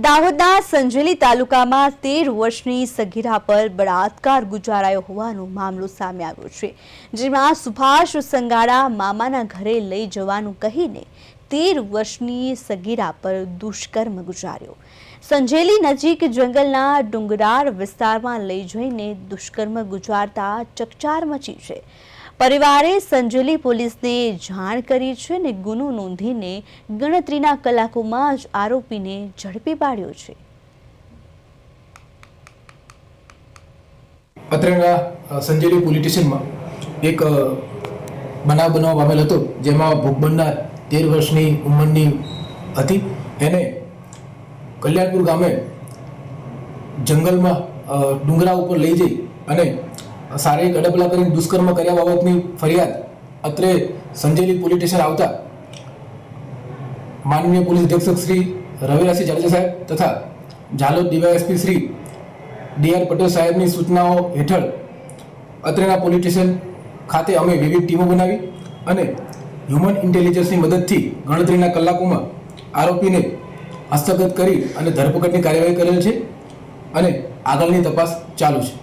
દાહોદના સંજેલી તાલુકામાં 13 વર્ષની સગીરા પર બળાત્કાર ગુજારાયો હોવાનો મામલો સામે આવ્યો છે, જેમાં સુભાષ સંગાડા મામાના ઘરે લઈ જવાનું કહીને 13 વર્ષની સગીરા પર દુષ્કર્મ ગુજાર્યો। સંજેલી નજીક જંગલના ડુંગરાળ વિસ્તારમાં લઈ જઈને દુષ્કર્મ ગુજારતા ચકચાર મચી છે। પરિવારે સંજેલી પોલીસને જાણ કરી છે અને ગુનો નોંધીને ગણતરીના કલાકોમાં જ આરોપીને ઝડપી પાડ્યો છે। અત્રેના સંજેલી પોલીસ સ્ટેશનમાં એક બનાવ બનવા પામેલ હતો, જેમાં ભોગ બનનાર 13 વર્ષની ઉંમરની હતી। એને કલ્યાણપુર ગામે જંગલમાં ડુંગરા ઉપર લઈ જઈ અને શારીરિક અડપલા કરીને દુષ્કર્મ કર્યા બાબતની ફરિયાદ અત્રે સંજેલી પોલીસ સ્ટેશન આવતા માનનીય પોલીસ અધિક્ષક શ્રી રવિરાજસિંહ જાડેજા સાહેબ તથા ઝાલોદ ડીવાયએસપી શ્રી ડી.આર. પટેલ સાહેબની સૂચનાઓ હેઠળ અત્રેના પોલીસ સ્ટેશન ખાતે અમે વિવિધ ટીમો બનાવી અને હ્યુમન ઇન્ટેલિજન્સની મદદથી ગણતરીના કલાકોમાં આરોપીને હસ્તગત કરી અને ધરપકડની કાર્યવાહી કરેલ છે અને આગળની તપાસ ચાલુ છે।